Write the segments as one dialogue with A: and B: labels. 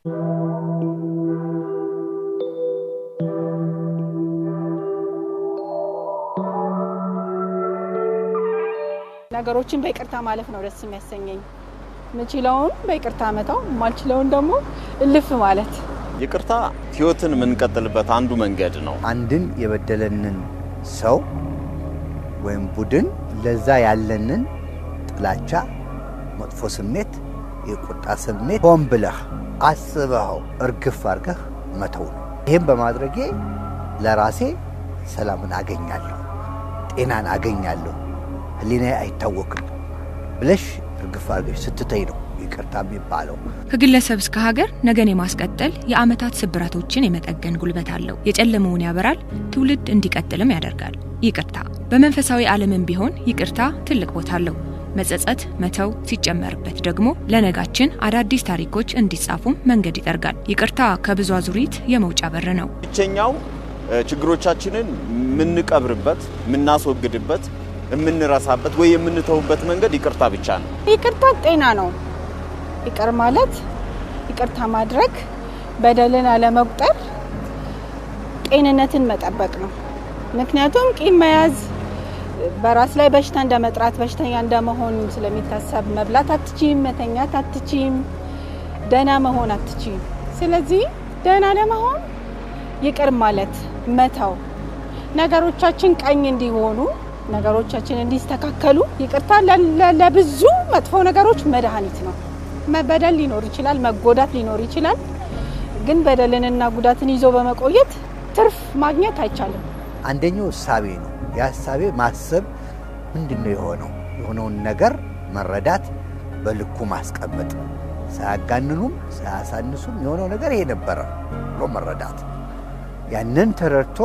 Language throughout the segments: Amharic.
A: ነገሮችን በይቅርታ ማለፍ ነው ደስ የሚያሰኘኝ። ምንችለውን በይቅርታ መተው፣ ማልችለውን ደግሞ እልፍ ማለት።
B: ይቅርታ ህይወትን የምንቀጥልበት አንዱ መንገድ ነው።
C: አንድን የበደለንን ሰው ወይም ቡድን ለዛ ያለንን ጥላቻ፣ መጥፎ ስሜት፣ የቁጣ ስሜት ሆን ብለህ አስበው እርግፍ አድርገህ መተው ነው። ይህም በማድረጌ ለራሴ ሰላምን አገኛለሁ፣ ጤናን አገኛለሁ፣ ህሊናዬ አይታወክም ብለሽ እርግፍ አድርገሽ ስትተይ ነው ይቅርታ የሚባለው።
D: ከግለሰብ እስከ ሀገር ነገን የማስቀጠል የአመታት ስብራቶችን የመጠገን ጉልበት አለው። የጨለመውን ያበራል፣ ትውልድ እንዲቀጥልም ያደርጋል። ይቅርታ በመንፈሳዊ ዓለምም ቢሆን ይቅርታ ትልቅ ቦታ አለው። መጸጸት መተው ሲጨመርበት ደግሞ ለነጋችን አዳዲስ ታሪኮች እንዲጻፉም መንገድ ይጠርጋል። ይቅርታ ከብዙ አዙሪት የመውጫ በር ነው።
B: ብቸኛው ችግሮቻችንን ምንቀብርበት፣ ምናስወግድበት፣ ምንረሳበት ወይ የምንተውበት መንገድ ይቅርታ ብቻ ነው።
A: ይቅርታ ጤና ነው። ይቅር ማለት፣ ይቅርታ ማድረግ፣ በደልን አለመቁጠር ጤንነትን መጠበቅ ነው። ምክንያቱም ቂም መያዝ በራስ ላይ በሽታ እንደመጥራት በሽተኛ እንደመሆን ስለሚታሰብ መብላት አትችይም፣ መተኛት አትችይም፣ ደህና መሆን አትችይም። ስለዚህ ደህና ለመሆን ይቅር ማለት መተው፣ ነገሮቻችን ቀኝ እንዲሆኑ፣ ነገሮቻችን እንዲስተካከሉ ይቅርታ ለብዙ መጥፎ ነገሮች መድኃኒት ነው። መበደል ሊኖር ይችላል፣ መጎዳት ሊኖር ይችላል። ግን በደልንና ጉዳትን ይዞ በመቆየት ትርፍ ማግኘት አይቻልም።
C: አንደኛው እሳቤ ነው። ያሳቤ ማሰብ ምንድነው የሆነውን ነገር መረዳት፣ በልኩ ማስቀመጥ፣ ሳያጋንኑም ሳያሳንሱም የሆነው ነገር ይሄ ነበር ብሎ መረዳት። ያንን ተረድቶ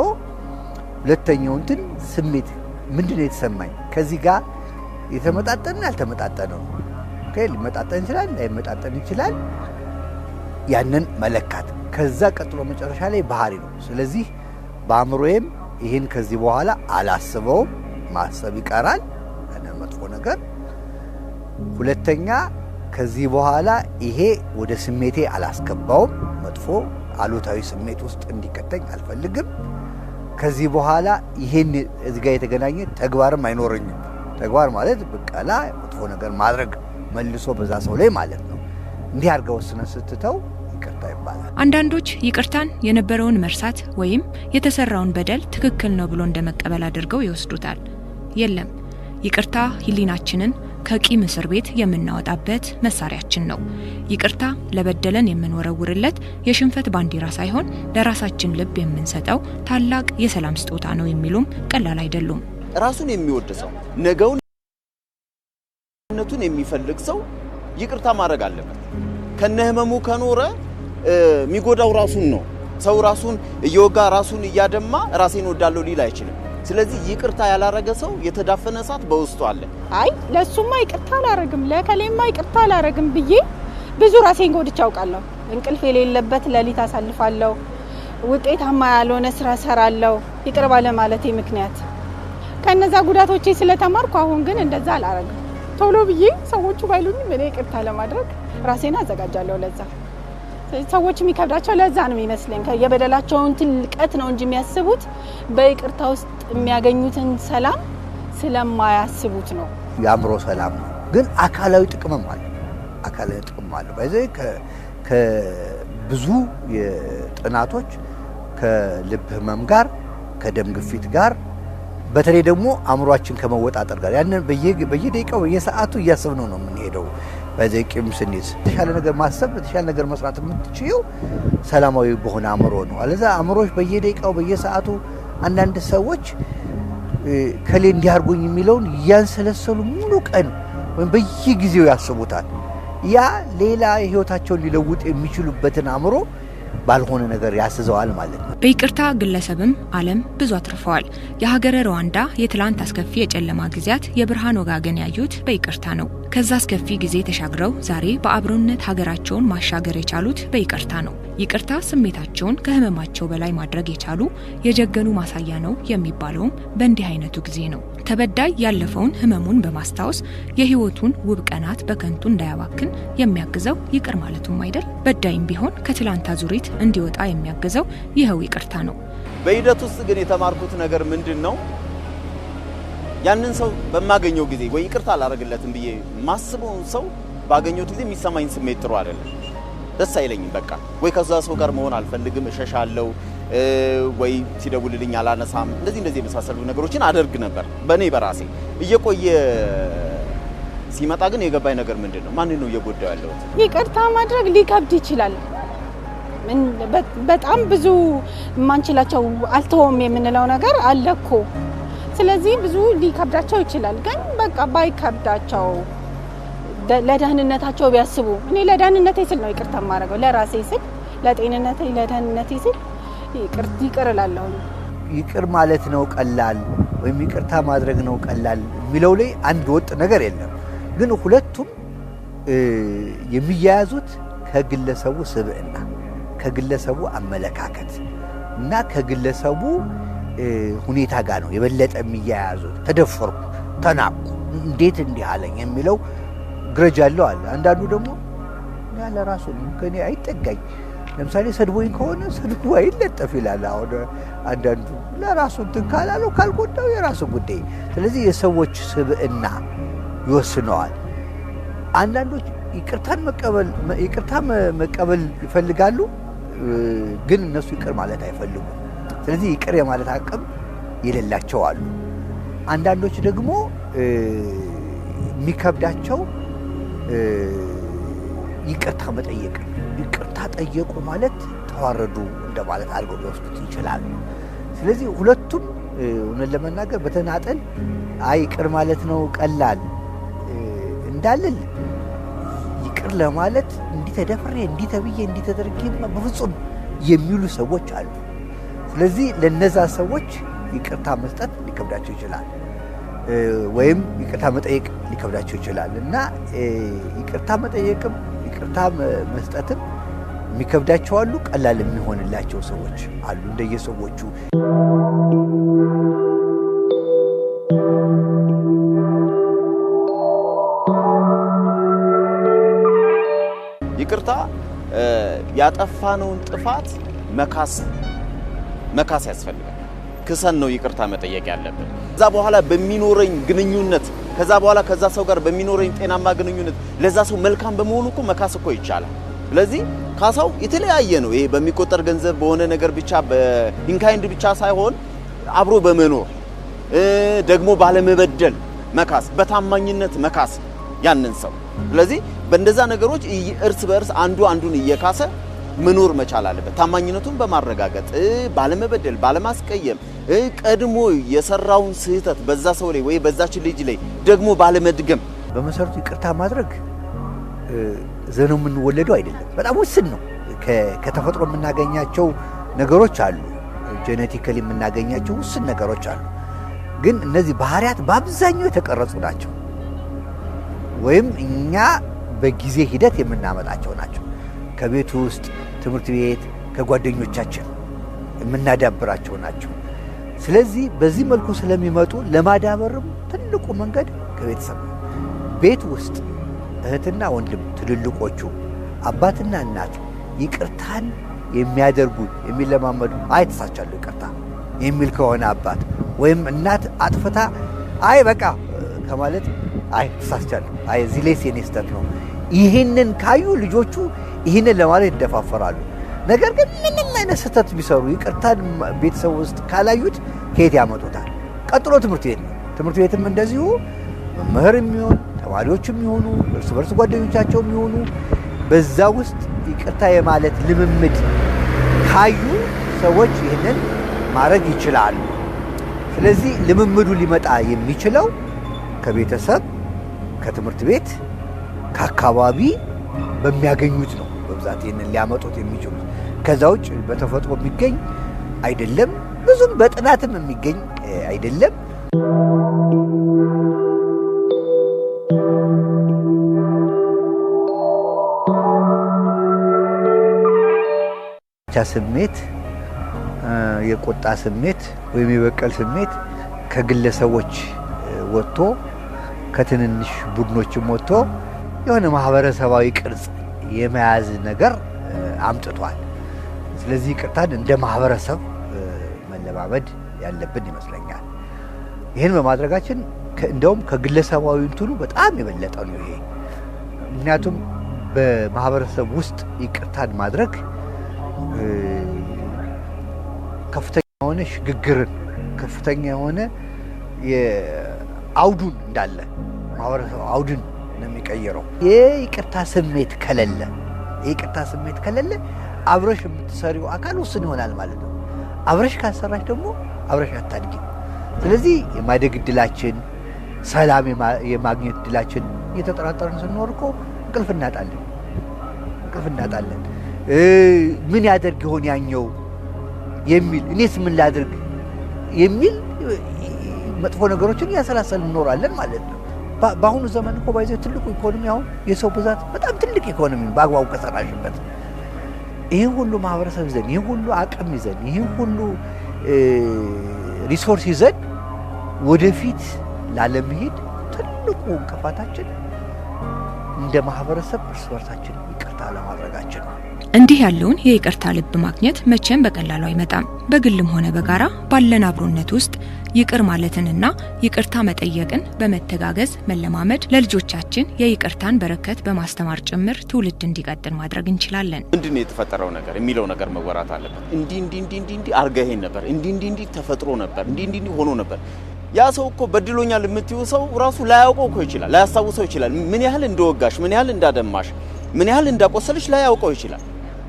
C: ሁለተኛው እንትን ስሜት ምንድነው የተሰማኝ ከዚህ ጋር የተመጣጠነ ያልተመጣጠነ ነው። ሊመጣጠን ይችላል፣ ላይመጣጠን ይችላል። ያንን መለካት። ከዛ ቀጥሎ መጨረሻ ላይ ባህሪ ነው። ስለዚህ በአእምሮዬም ይህን ከዚህ በኋላ አላስበውም፣ ማሰብ ይቀራል ያንን መጥፎ ነገር። ሁለተኛ ከዚህ በኋላ ይሄ ወደ ስሜቴ አላስገባውም፣ መጥፎ አሉታዊ ስሜት ውስጥ እንዲከተኝ አልፈልግም። ከዚህ በኋላ ይሄን እዚህ ጋር የተገናኘ ተግባርም አይኖረኝም። ተግባር ማለት በቀላ መጥፎ ነገር ማድረግ መልሶ በዛ ሰው ላይ ማለት ነው። እንዲህ አድርገው ወስነን ስትተው ይቅርታ ይባላል።
D: አንዳንዶች ይቅርታን የነበረውን መርሳት ወይም የተሰራውን በደል ትክክል ነው ብሎ እንደመቀበል አድርገው ይወስዱታል። የለም፣ ይቅርታ ህሊናችንን ከቂም እስር ቤት የምናወጣበት መሳሪያችን ነው። ይቅርታ ለበደለን የምንወረውርለት የሽንፈት ባንዲራ ሳይሆን ለራሳችን ልብ የምንሰጠው ታላቅ የሰላም ስጦታ ነው የሚሉም ቀላል አይደሉም።
B: ራሱን የሚወድ ሰው፣ ነገውን የሚፈልግ ሰው ይቅርታ ማድረግ አለበት። ከነህመሙ ከኖረ የሚጎዳው ራሱን ነው። ሰው ራሱን እየወጋ ራሱን እያደማ ራሴን ወዳለው ሊል አይችልም። ስለዚህ ይቅርታ ያላረገ ሰው የተዳፈነ እሳት በውስጡ አለ። አይ
A: ለሱማ ይቅርታ አላረግም፣ ለከሌማ ይቅርታ አላረግም ብዬ ብዙ ራሴን ጎድቼ አውቃለሁ። እንቅልፍ የሌለበት ሌሊት አሳልፋለሁ። ውጤታማ ያልሆነ ስራ ሰራለሁ ይቅር ባለ ማለቴ ምክንያት። ከነዛ ጉዳቶቼ ስለተማርኩ አሁን ግን እንደዛ አላረግም። ቶሎ ብዬ ሰዎቹ ባይሉኝም እኔ ይቅርታ ለማድረግ ራሴን አዘጋጃለሁ። ለዛ ሰዎች የሚከብዳቸው ለዛ ነው የሚመስለኝ። የበደላቸውን ትልቀት ነው እንጂ የሚያስቡት በይቅርታ ውስጥ የሚያገኙትን ሰላም ስለማያስቡት ነው።
C: የአእምሮ ሰላም ነው፣ ግን አካላዊ ጥቅምም አለ። አካላዊ ጥቅም አለ። በዚህ ከብዙ የጥናቶች ከልብ ህመም ጋር ከደም ግፊት ጋር በተለይ ደግሞ አእምሮአችን ከመወጣጠር ጋር ያንን በየደቂቃው በየሰዓቱ እያሰብነው ነው የምንሄደው። በዘቂም ስንይዝ የተሻለ ነገር ማሰብ የተሻለ ነገር መስራት የምትችይው ሰላማዊ በሆነ አእምሮ ነው። አለዛ አእምሮሽ በየደቂቃው በየሰዓቱ አንዳንድ ሰዎች ከሌ እንዲያርጉኝ የሚለውን ያንሰለሰሉ ሙሉ ቀን ወይም በየጊዜው ያስቡታል። ያ ሌላ ህይወታቸውን ሊለውጥ የሚችሉበትን አእምሮ ባልሆነ ነገር ያስዘዋል ማለት ነው።
D: በይቅርታ ግለሰብም ዓለም ብዙ አትርፈዋል። የሀገረ ሩዋንዳ የትላንት አስከፊ የጨለማ ጊዜያት የብርሃን ወጋገን ያዩት በይቅርታ ነው። ከዛ አስከፊ ጊዜ ተሻግረው ዛሬ በአብሮነት ሀገራቸውን ማሻገር የቻሉት በይቅርታ ነው። ይቅርታ ስሜታቸውን ከህመማቸው በላይ ማድረግ የቻሉ የጀገኑ ማሳያ ነው የሚባለውም በእንዲህ አይነቱ ጊዜ ነው። ተበዳይ ያለፈውን ህመሙን በማስታወስ የህይወቱን ውብ ቀናት በከንቱ እንዳያባክን የሚያግዘው ይቅር ማለቱም አይደል? በዳይም ቢሆን ከትላንት አዙሪት እንዲወጣ የሚያግዘው ይኸው ይቅርታ ነው።
B: በሂደት ውስጥ ግን የተማርኩት ነገር ምንድነው? ያንን ሰው በማገኘው ጊዜ ወይ ይቅርታ አላረግለትም ብዬ ማስበውን ሰው ባገኘሁት ጊዜ የሚሰማኝ ስሜት ጥሩ አይደለም፣ ደስ አይለኝም። በቃ ወይ ከዛ ሰው ጋር መሆን አልፈልግም፣ እሸሻለሁ፣ ወይ ሲደውልልኝ አላነሳም። እንደዚህ የመሳሰሉ ነገሮችን አደርግ ነበር በኔ በራሴ። እየቆየ ሲመጣ ግን የገባኝ ነገር ምንድነው? ማን ነው እየጎዳው ያለው?
A: ይቅርታ ማድረግ ሊከብድ ይችላል። በጣም ብዙ ማንችላቸው አልተውም የምንለው ነገር አለ እኮ። ስለዚህ ብዙ ሊከብዳቸው ይችላል። ግን በቃ ባይከብዳቸው ለደህንነታቸው ቢያስቡ። እኔ ለደህንነቴ ስል ነው ይቅርታ ማድረገው፣ ለራሴ ስል፣ ለጤንነቴ፣ ለደህንነቴ ስል ይቅር እላለሁ።
C: ይቅር ማለት ነው ቀላል ወይም ይቅርታ ማድረግ ነው ቀላል የሚለው ላይ አንድ ወጥ ነገር የለም። ግን ሁለቱም የሚያያዙት ከግለሰቡ ስብዕና፣ ከግለሰቡ አመለካከት እና ከግለሰቡ ሁኔታ ጋር ነው የበለጠ የሚያያዙት። ተደፈርኩ፣ ተናቁ፣ እንዴት እንዲህ አለኝ የሚለው ግረጅ ያለው አለ። አንዳንዱ ደግሞ ያለ ራሱ ከኔ አይጠጋኝ፣ ለምሳሌ ሰድቦኝ ከሆነ ሰድቦ አይለጠፍ ይላል። አሁን አንዳንዱ ለራሱ እንትን ካላለው ካልጎዳው የራሱ ጉዳይ። ስለዚህ የሰዎች ስብዕና ይወስነዋል። አንዳንዶች ይቅርታ መቀበል ይፈልጋሉ፣ ግን እነሱ ይቅር ማለት አይፈልጉም። ስለዚህ ይቅር የማለት አቅም የሌላቸው አሉ። አንዳንዶች ደግሞ የሚከብዳቸው ይቅርታ መጠየቅ፣ ይቅርታ ጠየቁ ማለት ተዋረዱ እንደማለት አድርገው ሊወስዱት ይችላሉ። ስለዚህ ሁለቱም እውነት ለመናገር በተናጠል ይቅር ማለት ነው ቀላል እንዳልል፣ ይቅር ለማለት እንዲህ ተደፍሬ እንዲህ ተብዬ እንዲህ ተደርጌ በፍጹም የሚሉ ሰዎች አሉ። ስለዚህ ለነዛ ሰዎች ይቅርታ መስጠት ሊከብዳቸው ይችላል፣ ወይም ይቅርታ መጠየቅ ሊከብዳቸው ይችላል እና ይቅርታ መጠየቅም ይቅርታ መስጠትም የሚከብዳቸው አሉ፣ ቀላል የሚሆንላቸው ሰዎች አሉ እንደየሰዎቹ።
B: ይቅርታ ያጠፋነውን ጥፋት መካስ ያስፈልጋል። ክሰን ነው ይቅርታ መጠየቅ ያለብን። ከዛ በኋላ በሚኖረኝ ግንኙነት ከዛ ሰው ጋር በሚኖረኝ ጤናማ ግንኙነት ለዛ ሰው መልካም በመሆኑ እኮ መካስ እኮ ይቻላል። ስለዚህ ካሳው የተለያየ ነው። ይሄ በሚቆጠር ገንዘብ በሆነ ነገር ብቻ በኢንካይንድ ብቻ ሳይሆን አብሮ በመኖር ደግሞ ባለመበደል መካስ፣ በታማኝነት መካስ ያንን ሰው። ስለዚህ በእንደዛ ነገሮች እርስ በእርስ አንዱ አንዱን እየካሰ መኖር መቻል አለበት። ታማኝነቱን በማረጋገጥ ባለመበደል፣ ባለማስቀየም፣ ቀድሞ የሰራውን ስህተት በዛ ሰው ላይ ወይ በዛች ልጅ ላይ ደግሞ ባለመድገም።
C: በመሰረቱ ይቅርታ ማድረግ ዘነው የምንወለደው አይደለም። በጣም ውስን ነው። ከተፈጥሮ የምናገኛቸው ነገሮች አሉ፣ ጄኔቲካሊ የምናገኛቸው ውስን ነገሮች አሉ። ግን እነዚህ ባህሪያት በአብዛኛው የተቀረጹ ናቸው፣ ወይም እኛ በጊዜ ሂደት የምናመጣቸው ናቸው። ከቤት ውስጥ፣ ትምህርት ቤት፣ ከጓደኞቻችን የምናዳብራቸው ናቸው። ስለዚህ በዚህ መልኩ ስለሚመጡ ለማዳበርም ትልቁ መንገድ ከቤተሰብ ነው። ቤት ውስጥ እህትና ወንድም፣ ትልልቆቹ አባትና እናት ይቅርታን የሚያደርጉ የሚለማመዱ ተሳቻለሁ ይቅርታ የሚል ከሆነ አባት ወይም እናት አጥፍታ በቃ ከማለት ተሳቻለሁ፣ እዚህ ላይ የኔ ስህተት ነው፣ ይህንን ካዩ ልጆቹ ይህንን ለማለት ይደፋፈራሉ። ነገር ግን ምንም አይነት ስህተት ቢሰሩ ይቅርታን ቤተሰብ ውስጥ ካላዩት ከየት ያመጡታል? ቀጥሎ ትምህርት ቤት ነው። ትምህርት ቤትም እንደዚሁ መምህር የሚሆን ተማሪዎች የሚሆኑ እርስ በርስ ጓደኞቻቸው የሚሆኑ በዛ ውስጥ ይቅርታ የማለት ልምምድ ካዩ ሰዎች ይህንን ማድረግ ይችላሉ። ስለዚህ ልምምዱ ሊመጣ የሚችለው ከቤተሰብ፣ ከትምህርት ቤት፣ ከአካባቢ በሚያገኙት ነው በብዛት ይህንን ሊያመጡት የሚችሉት። ከዛ ውጭ በተፈጥሮ የሚገኝ አይደለም፣ ብዙም በጥናትም የሚገኝ አይደለም። ስሜት የቁጣ ስሜት ወይም የበቀል ስሜት ከግለሰቦች ወጥቶ ከትንንሽ ቡድኖችም ወጥቶ የሆነ ማህበረሰባዊ ቅርጽ የመያዝ ነገር አምጥቷል። ስለዚህ ይቅርታን እንደ ማህበረሰብ መለማመድ ያለብን ይመስለኛል። ይህን በማድረጋችን እንደውም ከግለሰባዊ እንትኑ በጣም የበለጠ ነው ይሄ። ምክንያቱም በማህበረሰብ ውስጥ ይቅርታን ማድረግ ከፍተኛ የሆነ ሽግግርን ከፍተኛ የሆነ የአውዱን እንዳለ ማህበረሰብ አውዱን ነው የሚቀይረው። የይቅርታ ስሜት ከሌለ አብረሽ የምትሰሪው አካል ውስን ይሆናል ማለት ነው። አብረሽ ካልሰራሽ ደግሞ አብረሽ አታድጊም። ስለዚህ የማደግ እድላችን፣ ሰላም የማግኘት እድላችን እየተጠራጠርን ስንኖር እኮ እንቅልፍ እናጣለን። ምን ያደርግ ይሆን ያኛው የሚል እኔስ ምን ላድርግ የሚል መጥፎ ነገሮችን እያሰላሰልን እንኖራለን ማለት ነው። በአሁኑ ዘመን እኮ ባይዘ ትልቁ ኢኮኖሚ አሁን የሰው ብዛት በጣም ትልቅ ኢኮኖሚ በአግባቡ ከሰራሽበት ይህን ሁሉ ማህበረሰብ ይዘን ይህን ሁሉ አቅም ይዘን ይህን ሁሉ ሪሶርስ ይዘን ወደፊት ላለመሄድ ትልቁ እንቅፋታችን እንደ ማህበረሰብ እርስ በርሳችን ይቅርታ ለማድረጋችን ነው።
D: እንዲህ ያለውን የይቅርታ ልብ ማግኘት መቼም በቀላሉ አይመጣም። በግልም ሆነ በጋራ ባለን አብሮነት ውስጥ ይቅር ማለትንና ይቅርታ መጠየቅን በመተጋገዝ መለማመድ ለልጆቻችን የይቅርታን በረከት በማስተማር ጭምር ትውልድ እንዲቀጥል ማድረግ እንችላለን።
B: ምንድነው የተፈጠረው ነገር የሚለው ነገር መወራት አለበት። እንዲህ አርገሄን ነበር፣ እንዲህ ተፈጥሮ ነበር፣ እንዲህ ሆኖ ነበር። ያ ሰው እኮ በድሎኛል የምትይው ሰው ራሱ ላያውቀው እኮ ይችላል፣ ላያስታውሰው ይችላል። ምን ያህል እንደወጋሽ፣ ምን ያህል እንዳደማሽ፣ ምን ያህል እንዳቆሰልሽ ላያውቀው ይችላል።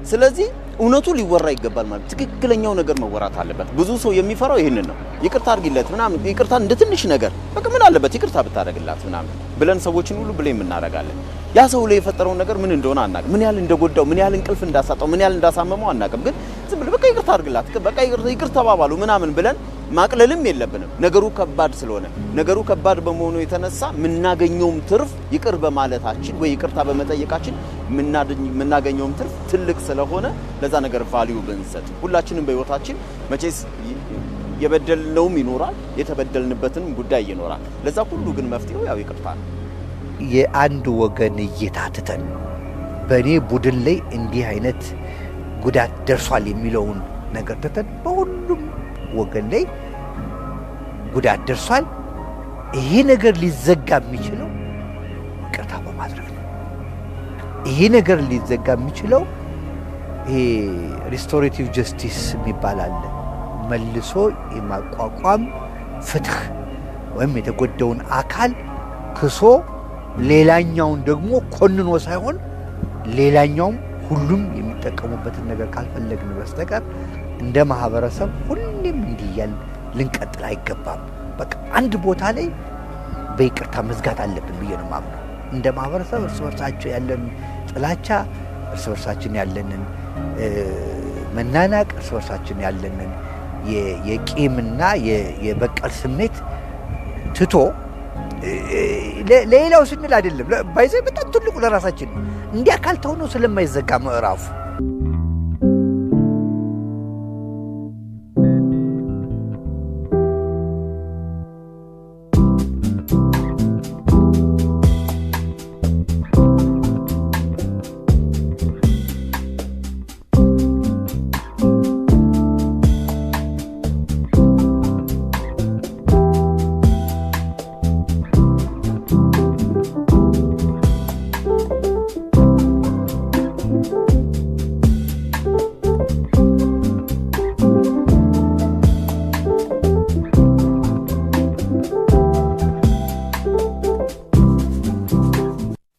B: ስለዚህ እውነቱ ሊወራ ይገባል ማለት ትክክለኛው ነገር መወራት አለበት። ብዙ ሰው የሚፈራው ይሄንን ነው። ይቅርታ አድርጊለት ምናምን ይቅርታ እንደ ትንሽ ነገር በቃ ምን አለበት ይቅርታ ብታደርግላት ምናምን ብለን ሰዎችን ሁሉ ብለን እናደርጋለን። ያ ሰው ላይ የፈጠረው ነገር ምን እንደሆነ አናውቅም። ምን ያህል እንደጎዳው፣ ምን ያህል እንቅልፍ እንዳሳጣው፣ ምን ያህል እንዳሳመመው አናውቅም። ግን ዝም ብለን በቃ ይቅርታ አድርግላት በቃ ይቅርታ ተባባሉ ምናምን ብለን ማቅለልም የለብንም። ነገሩ ከባድ ስለሆነ ነገሩ ከባድ በመሆኑ የተነሳ የምናገኘውም ትርፍ ይቅር በማለታችን ወይ ይቅርታ በመጠየቃችን የምናገኘውም ትርፍ ትልቅ ስለሆነ ለዛ ነገር ቫልዩ ብንሰጥ ሁላችንም በህይወታችን መቼስ የበደልነውም ይኖራል የተበደልንበትም ጉዳይ ይኖራል። ለዛ ሁሉ ግን መፍትሄው ያው ይቅርታ ነው።
C: የአንድ ወገን እየታተተን በእኔ ቡድን ላይ እንዲህ አይነት ጉዳት ደርሷል የሚለውን ነገር ተተን በሁሉም ወገን ላይ ጉዳት ደርሷል። ይሄ ነገር ሊዘጋ የሚችለው ይቅርታ በማድረግ ነው። ይሄ ነገር ሊዘጋ የሚችለው ይሄ ሪስቶሬቲቭ ጀስቲስ የሚባል አለ። መልሶ የማቋቋም ፍትህ ወይም የተጎዳውን አካል ክሶ ሌላኛውን ደግሞ ኮንኖ ሳይሆን ሌላኛውም ሁሉም የሚጠቀሙበትን ነገር ካልፈለግን በስተቀር እንደ ማህበረሰብ ሁሌም እንዲያል ልንቀጥል አይገባም። በቃ አንድ ቦታ ላይ በይቅርታ መዝጋት አለብን ብዬ ነው የማምነው። እንደ ማህበረሰብ እርስ በርሳችን ያለን ጥላቻ፣ እርስ በርሳችን ያለንን መናናቅ፣ እርስ በርሳችን ያለንን የቂምና የበቀል ስሜት ትቶ ለሌላው ስንል አይደለም ባይዘ በጣም ትልቁ ለራሳችን እንዲያ ካልተው ነው ስለማይዘጋ ምዕራፉ